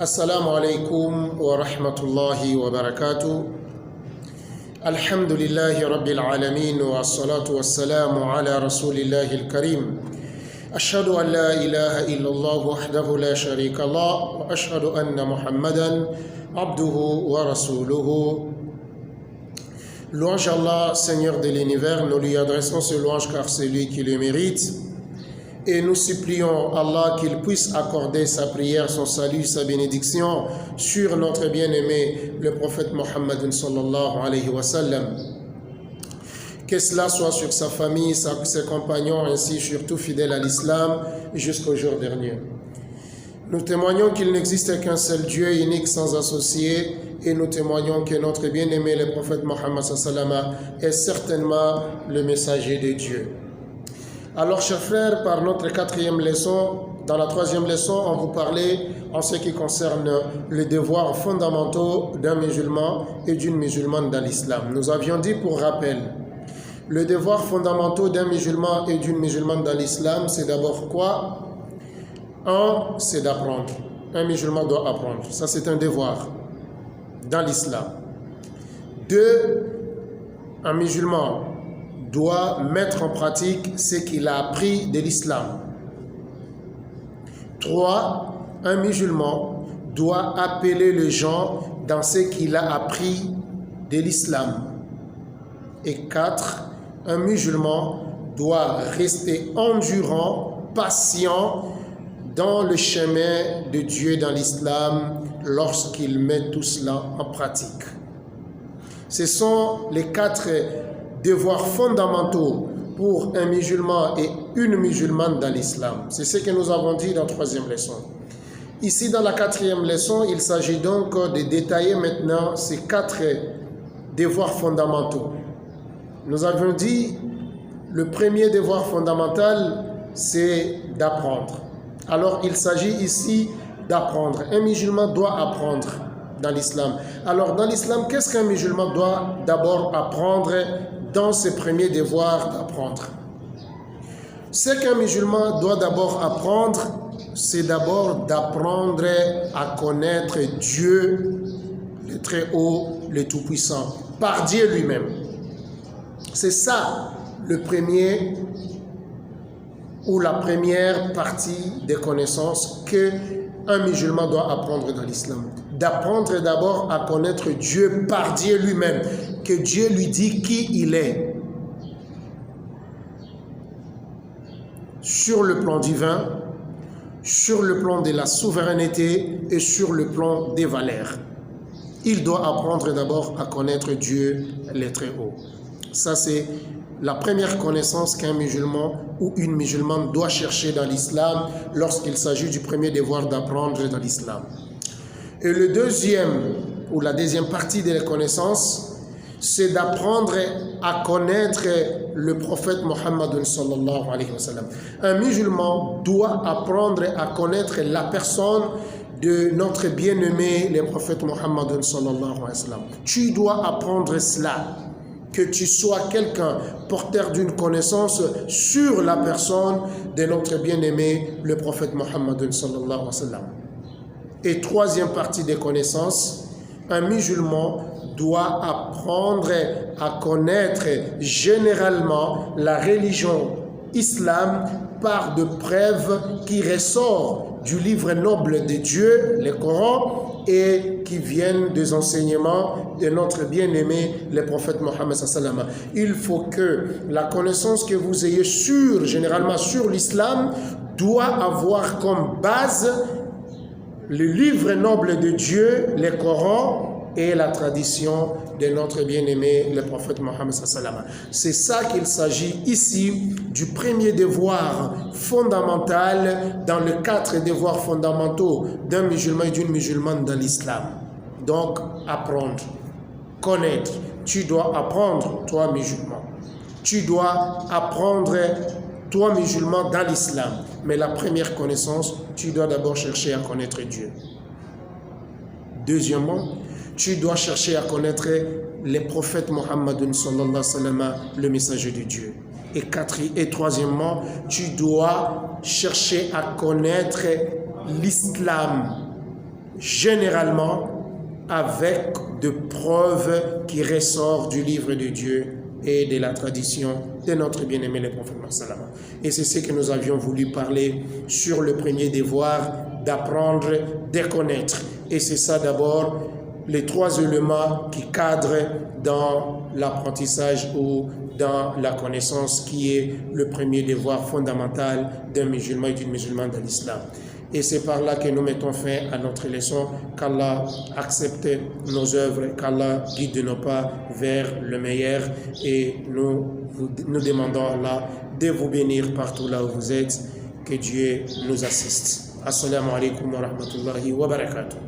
السلام عليكم ورحمة الله وبركاته. الحمد لله رب العالمين والصلاة والسلام على رسول الله الكريم. أشهد أن لا إله إلا الله وحده لا شريك له وأشهد أن محمدا عبده ورسوله. Louange à Allah, Seigneur de l'univers, nous lui adressons ce louange car c'est lui qui le mérite. Et nous supplions Allah qu'il puisse accorder sa prière, son salut, sa bénédiction sur notre bien-aimé, le prophète Mohammed sallallahu alayhi wa sallam. Que cela soit sur sa famille, ses compagnons, ainsi sur tout fidèle à l'islam jusqu'au jour dernier. Nous témoignons qu'il n'existe qu'un seul Dieu unique sans associé et nous témoignons que notre bien-aimé, le prophète Mohammed sallallahu alayhi wa sallam, est certainement le messager de Dieu. Alors, chers frères, par notre quatrième leçon, dans la troisième leçon, on vous parlait en ce qui concerne les devoirs fondamentaux d'un musulman et d'une musulmane dans l'islam. Nous avions dit pour rappel, le devoir fondamentaux d'un musulman et d'une musulmane dans l'islam, c'est d'abord quoi? Un, c'est d'apprendre. Un musulman doit apprendre. Ça, c'est un devoir dans l'islam. Deux, un musulman doit mettre en pratique ce qu'il a appris de l'islam. 3. Un musulman doit appeler les gens dans ce qu'il a appris de l'islam. Et 4. Un musulman doit rester endurant, patient dans le chemin de Dieu dans l'islam lorsqu'il met tout cela en pratique. Ce sont les 4 devoirs fondamentaux pour un musulman et une musulmane dans l'islam. C'est ce que nous avons dit dans la troisième leçon. Ici, dans la quatrième leçon, il s'agit donc de détailler maintenant ces 4 devoirs fondamentaux. Nous avions dit, le premier devoir fondamental, c'est d'apprendre. Alors, il s'agit ici d'apprendre. Un musulman doit apprendre dans l'islam. Alors, dans l'islam, qu'est-ce qu'un musulman doit d'abord apprendre dans ses premiers devoirs d'apprendre? Ce qu'un musulman doit d'abord apprendre, c'est d'abord d'apprendre à connaître Dieu, le Très-Haut, le Tout-Puissant, par Dieu lui-même. C'est ça le premier ou la première partie des connaissances qu'un musulman doit apprendre dans l'islam. D'apprendre d'abord à connaître Dieu par Dieu lui-même, que Dieu lui dit qui il est. Sur le plan divin, sur le plan de la souveraineté et sur le plan des valeurs. Il doit apprendre d'abord à connaître Dieu, le Très-Haut. Ça, c'est la première connaissance qu'un musulman ou une musulmane doit chercher dans l'islam lorsqu'il s'agit du premier devoir d'apprendre dans l'islam. Et le deuxième, ou la deuxième partie de la connaissance, c'est d'apprendre à connaître le prophète Mohammed sallallahu alayhi wa sallam. Un musulman doit apprendre à connaître la personne de notre bien-aimé, le prophète Mohammed sallallahu alayhi wa sallam. Tu dois apprendre cela, que tu sois quelqu'un porteur d'une connaissance sur la personne de notre bien-aimé, le prophète Mohammed sallallahu alayhi wa sallam. Et troisième partie des connaissances, un musulman doit apprendre à connaître généralement la religion islam par de preuves qui ressortent du livre noble de Dieu, le Coran, et qui viennent des enseignements de notre bien-aimé, le prophète Mohammed sallallahu alayhi wa sallam. Il faut que la connaissance que vous ayez généralement sur l'islam doit avoir comme base le livre noble de Dieu, le Coran, et la tradition de notre bien-aimé, le prophète Mohammed sallallahu alayhi wa sallam. C'est ça qu'il s'agit ici du premier devoir fondamental dans les 4 devoirs fondamentaux d'un musulman et d'une musulmane dans l'islam. Donc, apprendre, connaître. Tu dois apprendre, toi musulman. Tu dois apprendre, toi musulman, dans l'islam. Mais la première connaissance, tu dois d'abord chercher à connaître Dieu. Deuxièmement, tu dois chercher à connaître le prophète Mohammed sallallahu alayhi wa sallam, le messager de Dieu. Et troisièmement, tu dois chercher à connaître l'islam généralement avec de preuves qui ressortent du livre de Dieu et de la tradition de notre bien-aimé le prophète Mohammed. Et c'est ce que nous avions voulu parler sur le premier devoir, d'apprendre, de connaître. Et c'est ça d'abord, les 3 éléments qui cadrent dans l'apprentissage ou dans la connaissance, qui est le premier devoir fondamental d'un musulman et d'une musulmane de l'islam. Et c'est par là que nous mettons fin à notre leçon. Qu'Allah accepte nos œuvres, qu'Allah guide nos pas vers le meilleur. Et nous demandons à Allah de vous bénir partout là où vous êtes. Que Dieu nous assiste. Assalamu alaikum wa rahmatullahi wa barakatuh.